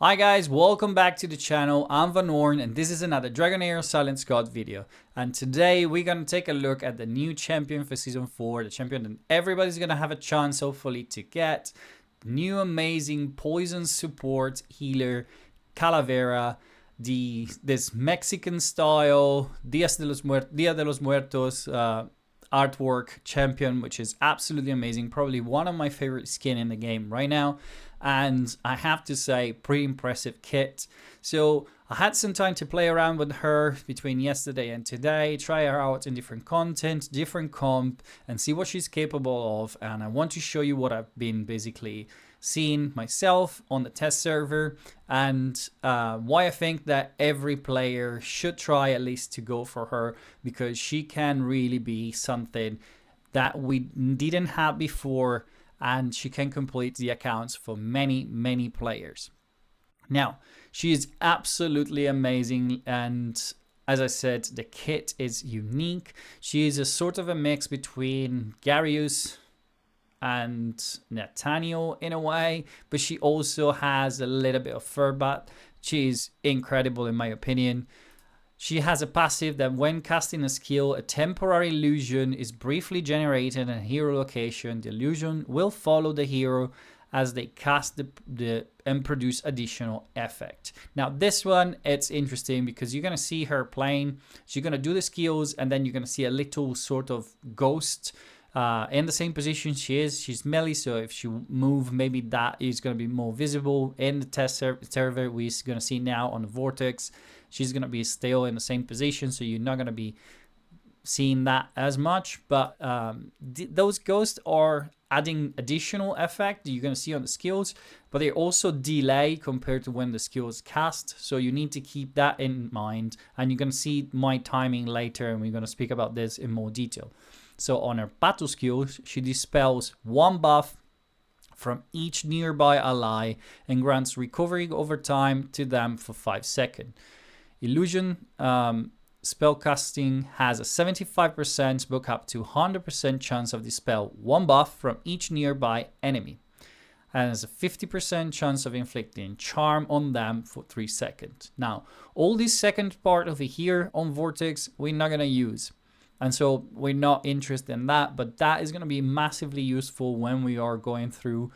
Hi guys, welcome back to the channel. I'm Van Orn and this is another Dragonheir Silent Scott video. And today we're going to take a look at the new champion for Season 4, the champion that everybody's going to have a chance hopefully to get. New amazing poison support healer, Calavera, this Mexican style Dia de los Muertos artwork champion, which is absolutely amazing. Probably one of my favorite skin in the game right now. And I have to say, pretty impressive kit. So I had some time to play around with her between yesterday and today, try her out in different content, different comp, and see what she's capable of. And I want to show you what I've been basically seeing myself on the test server, and why I think that every player should try at least to go for her, because she can really be something that we didn't have before, and she can complete the accounts for many players. Now, she is absolutely amazing, and as I said, the kit is unique. She is a sort of a mix between Garius and Nathaniel in a way, but she also has a little bit of Furbat. She is incredible in my opinion. She has a passive that when casting a skill, a temporary illusion is briefly generated in a hero location. The illusion will follow the hero as they cast and produce additional effect. Now this one, it's interesting because you're going to see her playing. She's going to do the skills and then you're going to see a little sort of ghost in the same position she is. She's melee, so if she move, maybe that is going to be more visible in the test server. We're going to see now on the Vortex. She's going to be still in the same position, so you're not going to be seeing that as much. But those ghosts are adding additional effect you're going to see on the skills, but they also delay compared to when the skill is cast. So you need to keep that in mind. And you're going to see my timing later, and we're going to speak about this in more detail. So on her battle skills, she dispels one buff from each nearby ally and grants recovery over time to them for 5 seconds. Illusion spellcasting has a 75% but up to 100% chance of dispel one buff from each nearby enemy, and has a 50% chance of inflicting charm on them for 3 seconds. Now, all this second part over here on Vortex, we're not going to use. And so we're not interested in that, but that is going to be massively useful when we are going through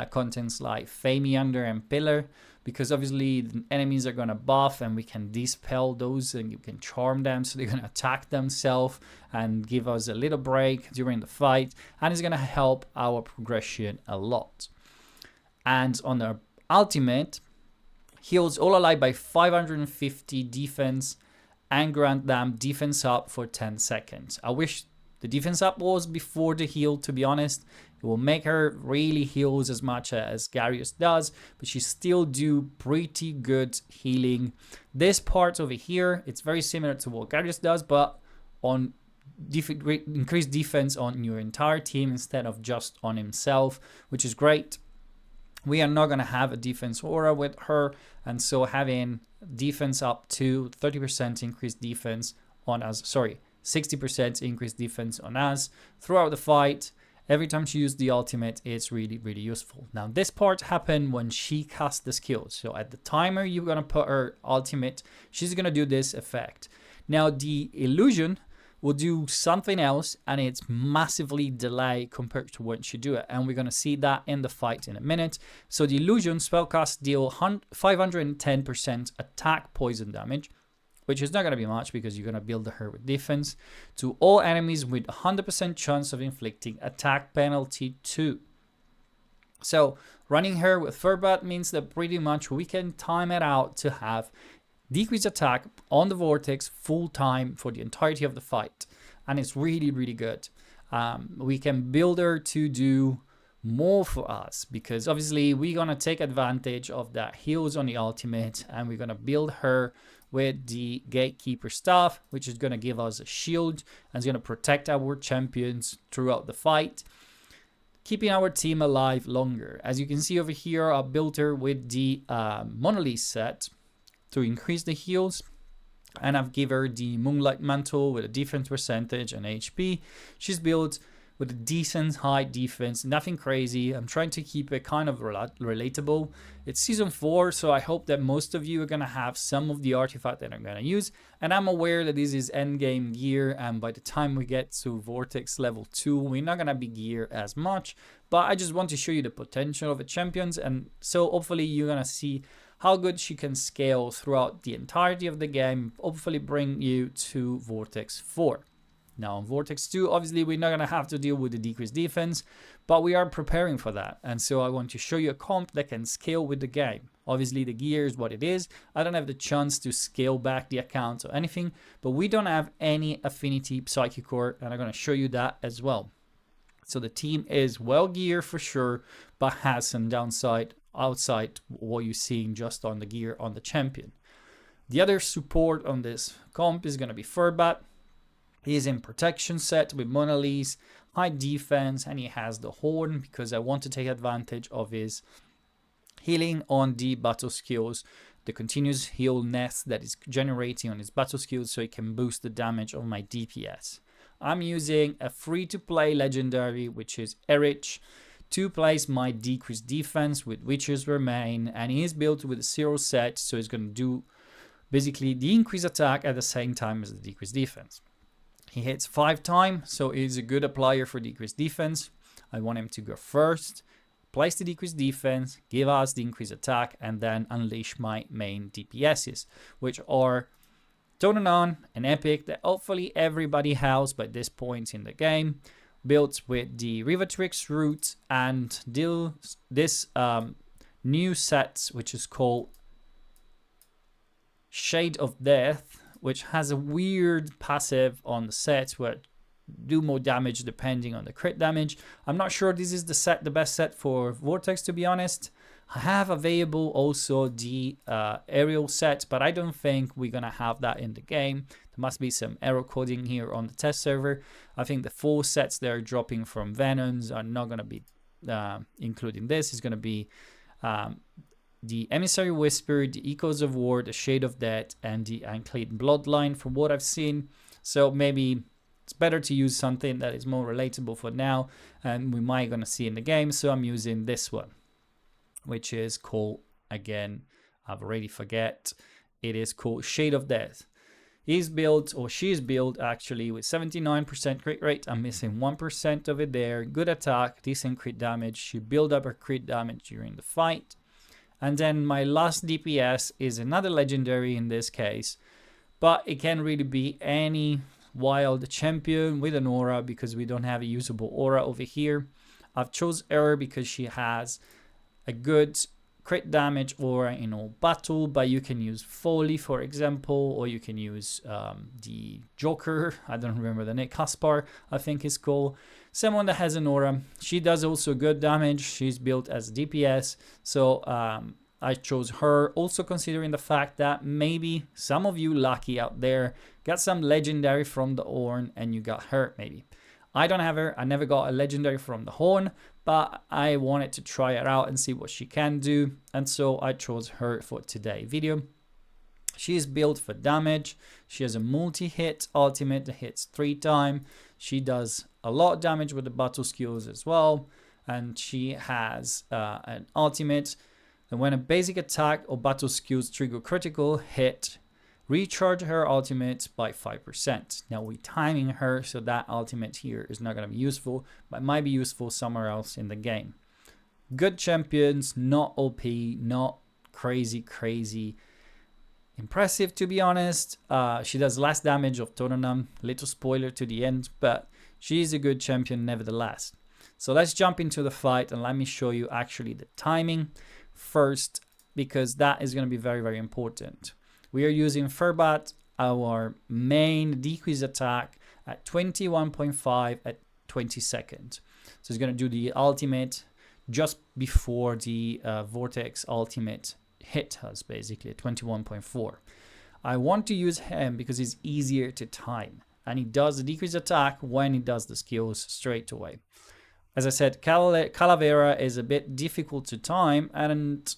contents like Famiander and Pillar, because obviously the enemies are going to buff and we can dispel those and you can charm them, so they're going to attack themselves and give us a little break during the fight, and it's going to help our progression a lot. And on the ultimate, heals all allied by 550 defense and grant them defense up for 10 seconds. I wish the defense up was before the heal, to be honest. It will make her really heals as much as Garius does, but she still do pretty good healing. This part over here, it's very similar to what Garius does, but on increased defense on your entire team instead of just on himself, which is great. We are not going to have a defense aura with her, and so having defense up to 30% increased defense on us, 60% increased defense on us throughout the fight. Every time she uses the ultimate, it's really useful. Now this part happened when she cast the skills. So at the timer you're going to put her ultimate, she's going to do this effect. Now the illusion will do something else, and it's massively delayed compared to when she do it, and we're going to see that in the fight in a minute. So the illusion spellcast deal 510% attack poison damage, which is not going to be much because you're going to build her with defense, to all enemies with 100% chance of inflicting attack penalty 2. So running her with Furbat means that pretty much we can time it out to have decrease attack on the Vortex full time for the entirety of the fight, and it's really good. We can build her to do more for us, because obviously we're gonna take advantage of that heals on the ultimate, and we're gonna build her with the gatekeeper stuff, which is gonna give us a shield and it's gonna protect our champions throughout the fight, keeping our team alive longer. As you can see over here, I built her with the Monolith set to increase the heals, and I've given her the Moonlight Mantle with a defense percentage and HP. She's built with a decent high defense, nothing crazy. I'm trying to keep it kind of relatable. It's season 4, so I hope that most of you are going to have some of the artifact that I'm going to use. And I'm aware that this is endgame gear, and by the time we get to Vortex level 2, we're not going to be gear as much. But I just want to show you the potential of the champions, and so hopefully you're going to see how good she can scale throughout the entirety of the game, hopefully bring you to Vortex 4. Now, in Vortex 2, obviously, we're not going to have to deal with the decreased defense, but we are preparing for that. And so I want to show you a comp that can scale with the game. Obviously, the gear is what it is. I don't have the chance to scale back the account or anything, but we don't have any affinity Psychic Core, and I'm going to show you that as well. So the team is well geared for sure, but has some downside outside what you're seeing just on the gear on the champion. The other support on this comp is going to be Furbat. He is in protection set with Mona Lisa, high defense, and he has the horn because I want to take advantage of his healing on the battle skills, the continuous heal nest that is generating on his battle skills, so it can boost the damage of my DPS. I'm using a free-to-play legendary, which is Erich, to place my decreased defense with Witcher's Remain, and he is built with a 0 set, so he's going to do basically the increased attack at the same time as the decreased defense. He hits 5 times, so he's a good applier for decreased defense. I want him to go first, place the decreased defense, give us the increased attack, and then unleash my main DPSs, which are Tonanon, an epic that hopefully everybody has by this point in the game, built with the Rivatrix root and this new set, which is called Shade of Death, which has a weird passive on the set where do more damage depending on the crit damage. I'm not sure this is the best set for Vortex, to be honest. I have available also the aerial set, but I don't think we're gonna have that in the game. There must be some error coding here on the test server. I think the 4 sets that are dropping from Venoms are not gonna be including this. It's gonna be the Emissary Whisper, the Echoes of War, the Shade of Death, and the Unclean Bloodline from what I've seen. So maybe it's better to use something that is more relatable for now, and we might gonna see in the game. So I'm using this one, which is called, again, I've already forget. It is called Shade of Death. He's built, or she's built actually, with 79% crit rate. I'm missing 1% of it there. Good attack, decent crit damage. She built up her crit damage during the fight. And then my last DPS is another legendary in this case, but it can really be any wild champion with an aura because we don't have a usable aura over here. I've chose her because she has a good crit damage aura in all battle, but you can use Foley, for example, or you can use the Joker. I don't remember the name. Kaspar, I think is called. Someone that has an aura. She does also good damage. She's built as DPS, so I chose her. Also considering the fact that maybe some of you lucky out there got some legendary from the horn and you got her maybe. I don't have her. I never got a legendary from the horn, but I wanted to try her out and see what she can do, and so I chose her for today's video. She is built for damage. She has a multi-hit ultimate that hits 3 times. She does a lot of damage with the battle skills as well, and she has an ultimate that when a basic attack or battle skills trigger critical hit, recharge her ultimate by 5%. Now we're timing her, so that ultimate here is not going to be useful, but might be useful somewhere else in the game. Good champions, not OP, not crazy impressive, to be honest. She does less damage of Toronam, little spoiler to the end, but she's a good champion nevertheless. So let's jump into the fight and let me show you actually the timing first, because that is going to be very important. We are using Furbat, our main decrease attack, at 21.5 at 20 seconds. So it's going to do the ultimate just before the Vortex ultimate hit us, basically at 21.4. I want to use him because it's easier to time, and he does the decrease attack when he does the skills straight away. As I said, Calavera is a bit difficult to time, and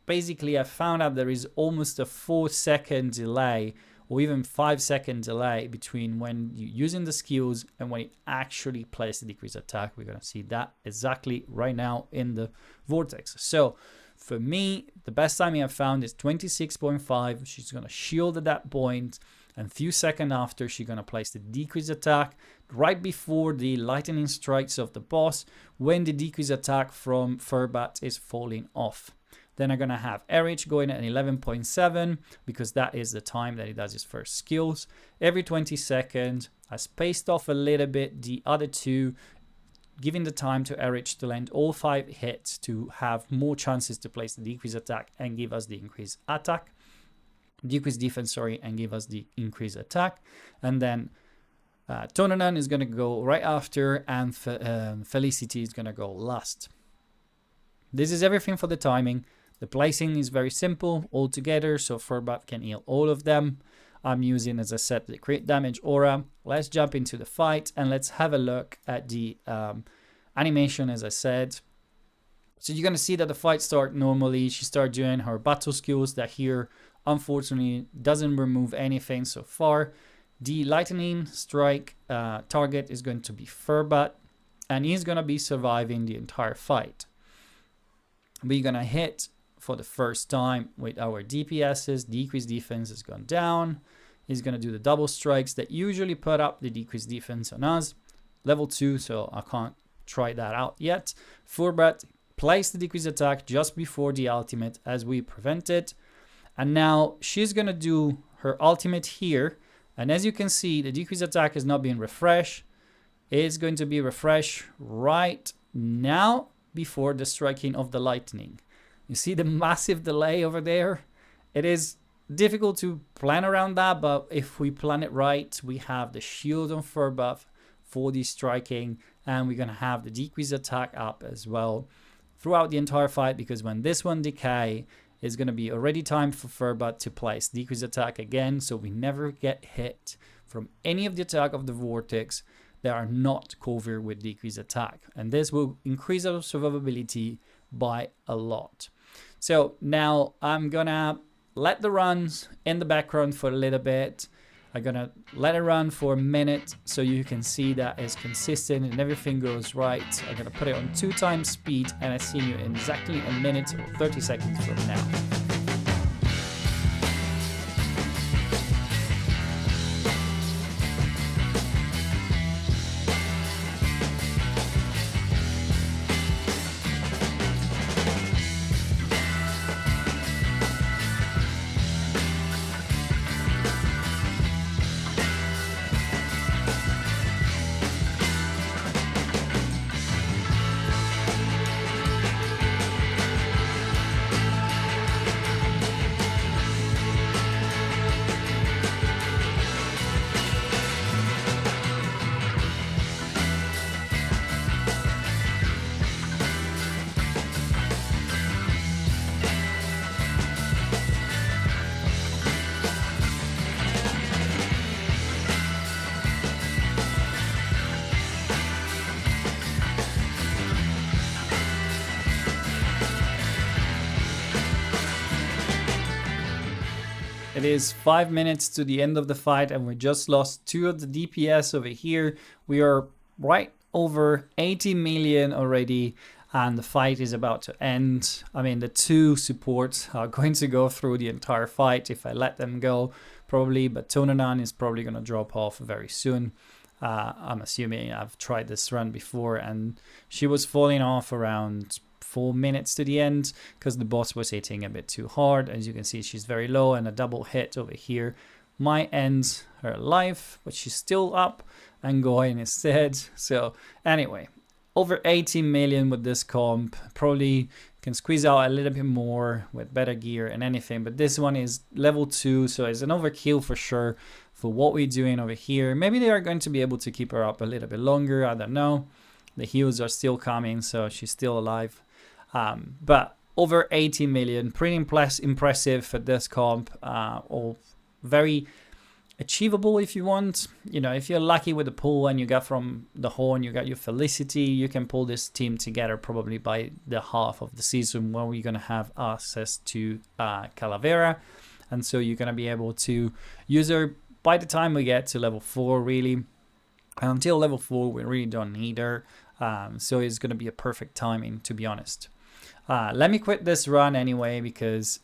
basically I found out there is almost a 4-second delay or even 5-second delay between when you're using the skills and when you actually place the decrease attack. We're going to see that exactly right now in the vortex. So for me, the best timing I've found is 26.5. She's going to shield at that point, and a few seconds after, she's going to place the decrease attack right before the lightning strikes of the boss, when the decrease attack from Furbat is falling off. Then I'm going to have Erich going at 11.7 because that is the time that he does his first skills. Every 20 seconds, I spaced off a little bit the other two, giving the time to Erich to land all 5 hits to have more chances to place the decrease attack and give us the increased attack. Decrease defense, sorry, and give us the increased attack. And then Tonanan is going to go right after, and Felicity is going to go last. This is everything for the timing. The placing is very simple altogether, so Furbat can heal all of them. I'm using, as I said, the crit damage aura. Let's jump into the fight and let's have a look at the animation, as I said. So you're going to see that the fight starts normally. She starts doing her battle skills that here, unfortunately, doesn't remove anything so far. The lightning strike target is going to be Furbat, and he's going to be surviving the entire fight. We're going to hit for the first time with our DPSs. Decreased defense has gone down. He's going to do the double strikes that usually put up the decreased defense on us. Level 2, so I can't try that out yet. Furbat placed the decreased attack just before the ultimate as we prevented. And now she's going to do her ultimate here. And as you can see, the decreased attack is not being refreshed. It's going to be refreshed right now before the striking of the lightning. You see the massive delay over there? It is difficult to plan around that, but if we plan it right, we have the shield on Furbat for the striking, and we're going to have the decreased attack up as well throughout the entire fight, because when this one decay, it's going to be already time for Furbat to place decreased attack again, so we never get hit from any of the attack of the vortex that are not covered with decreased attack. And this will increase our survivability by a lot. So now I'm gonna let the runs in the background for a little bit. I'm gonna let it run for a minute so you can see that it's consistent and everything goes right. I'm gonna put it on 2x speed, and I see you in exactly a minute or 30 seconds from now. It is 5 minutes to the end of the fight, and we just lost 2 of the DPS over here. We are right over 80 million already, and the fight is about to end. I mean, the 2 supports are going to go through the entire fight if I let them go, probably, but Tonanan is probably going to drop off very soon. I'm assuming. I've tried this run before, and she was falling off around 4 minutes to the end because the boss was hitting a bit too hard. As you can see, she's very low, and a double hit over here might end her life, but she's still up and going instead. So anyway, over 80 million with this comp. Probably can squeeze out a little bit more with better gear and anything, but this one is level 2, so it's an overkill for sure for what we're doing over here. Maybe they are going to be able to keep her up a little bit longer, I don't know. The heals are still coming, so she's still alive. But over 80 million, pretty impressive for this comp, or very achievable if you want. You know, if you're lucky with the pull and you got from the horn, you got your Felicity, you can pull this team together probably by the half of the season where we're going to have access to Calavera. and so you're going to be able to use her by the time we get to level 4 really. Until level 4 we really don't need her, so it's going to be a perfect timing, to be honest. Let me quit this run anyway, because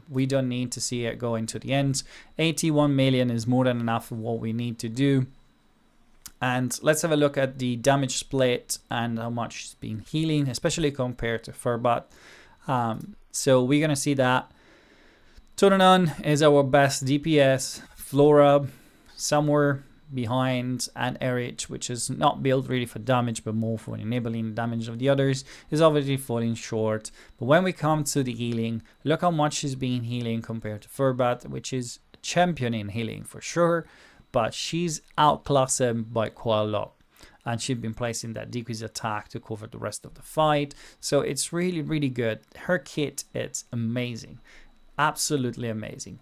we don't need to see it go into the end. 81 million is more than enough for what we need to do. And let's have a look at the damage split and how much she's been healing, especially compared to Furbat. So we're going to see that Tonanon is our best DPS, Flora somewhere behind, and Erich, which is not built really for damage but more for enabling the damage of the others, is obviously falling short. But when we come to the healing, look how much she's been healing compared to Furbat, which is a champion in healing for sure, but she's outclassed him by quite a lot. And she's been placing that decrease attack to cover the rest of the fight, so it's really, really good. Her kit, it's amazing, absolutely amazing.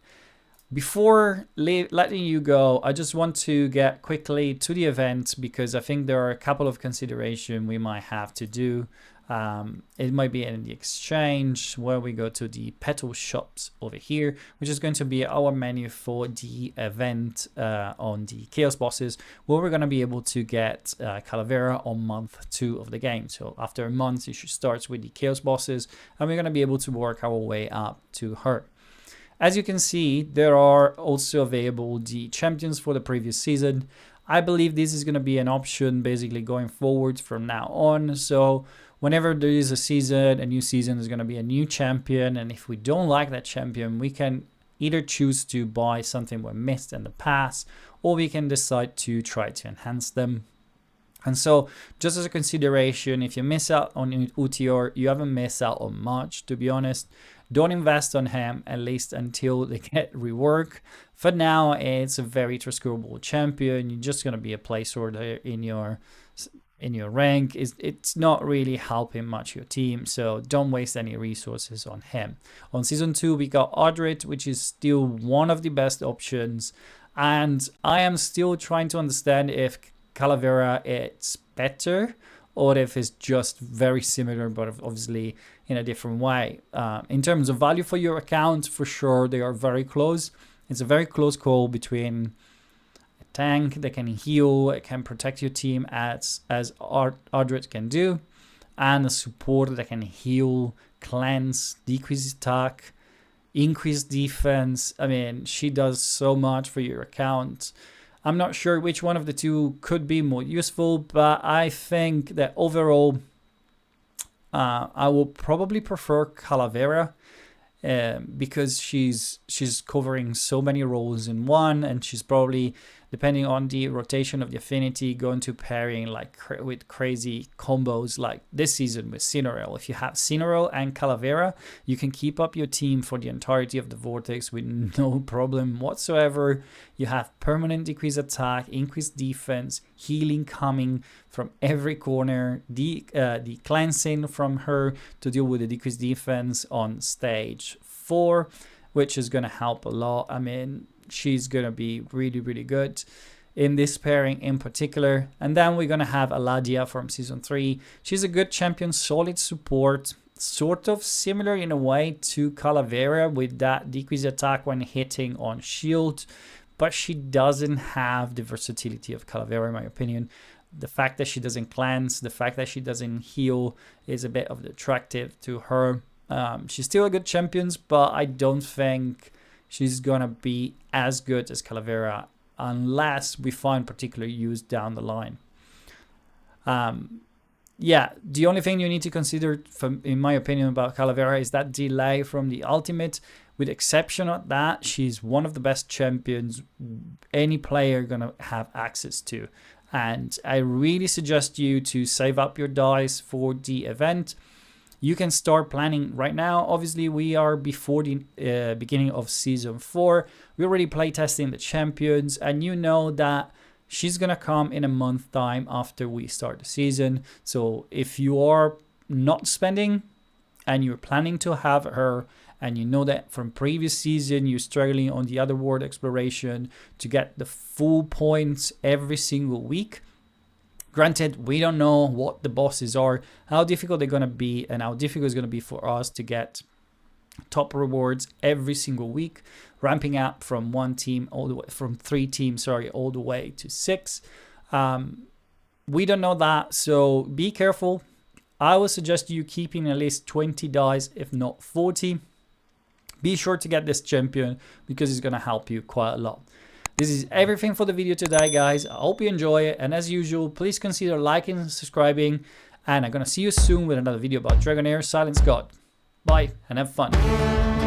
Before letting you go, I just want to get quickly to the event, because I think there are a couple of considerations we might have to do. It might be in the exchange, where we go to the petal shops over here, which is going to be our menu for the event on the Chaos Bosses, where we're going to be able to get Calavera on month 2 of the game. So after a month, you should start with the Chaos Bosses, and we're going to be able to work our way up to her. As you can see, there are also available the champions for the previous season. I believe this is going to be an option basically going forward from now on. So whenever there is a season, a new season, is going to be a new champion. And if we don't like that champion, we can either choose to buy something we missed in the past, or we can decide to try to enhance them. And so just as a consideration, if you miss out on UTR, you haven't missed out on much, to be honest. Don't invest on him, at least until they get rework. For now, it's a very trustable champion. You're just going to be a placeholder in your rank. It's not really helping much your team, so don't waste any resources on him. On Season 2, we got Audrit, which is still one of the best options. And I am still trying to understand if Calavera is better, or if it's just very similar, but obviously in a different way. In terms of value for your account, for sure, they are very close. It's a very close call between a tank that can heal, it can protect your team as Audrit can do, and a support that can heal, cleanse, decrease attack, increase defense. I mean, she does so much for your account. I'm not sure which one of the two could be more useful, but I think that overall, I will probably prefer Calavera, because she's covering so many roles in one, and she's probably, depending on the rotation of the affinity, going to pairing like with crazy combos like this season with Cinerel. If you have Cinerel and Calavera, you can keep up your team for the entirety of the Vortex with no problem whatsoever. You have permanent decrease attack, increased defense, healing coming from every corner, the cleansing from her to deal with the decreased defense on stage 4, which is going to help a lot. I mean, she's going to be really, really good in this pairing in particular. And then we're going to have Aladia from Season 3. She's a good champion, solid support, sort of similar in a way to Calavera with that decreased attack when hitting on shield, but she doesn't have the versatility of Calavera, in my opinion. The fact that she doesn't cleanse, the fact that she doesn't heal is a bit of attractive to her. She's still a good champion, but I don't think she's gonna be as good as Calavera unless we find particular use down the line. Yeah, the only thing you need to consider, in my opinion, about Calavera is that delay from the ultimate. With exception of that, she's one of the best champions any player gonna have access to. And I really suggest you to save up your dice for the event. You can start planning right now. Obviously, we are before the beginning of Season 4. We're already playtesting the champions, and you know that she's going to come in a month time after we start the season. So if you are not spending and you're planning to have her, and you know that from previous season you're struggling on the other world exploration to get the full points every single week. Granted, we don't know what the bosses are, how difficult they're going to be, and how difficult it's going to be for us to get top rewards every single week, ramping up from one team all the way, from 3 teams, sorry, all the way to 6. We don't know that, so be careful. I would suggest you keeping at least 20 dice, if not 40. Be sure to get this champion because it's going to help you quite a lot. This is everything for the video today, guys. I hope you enjoy it. And as usual, please consider liking and subscribing. And I'm going to see you soon with another video about Dragonheir Silence God. Bye and have fun.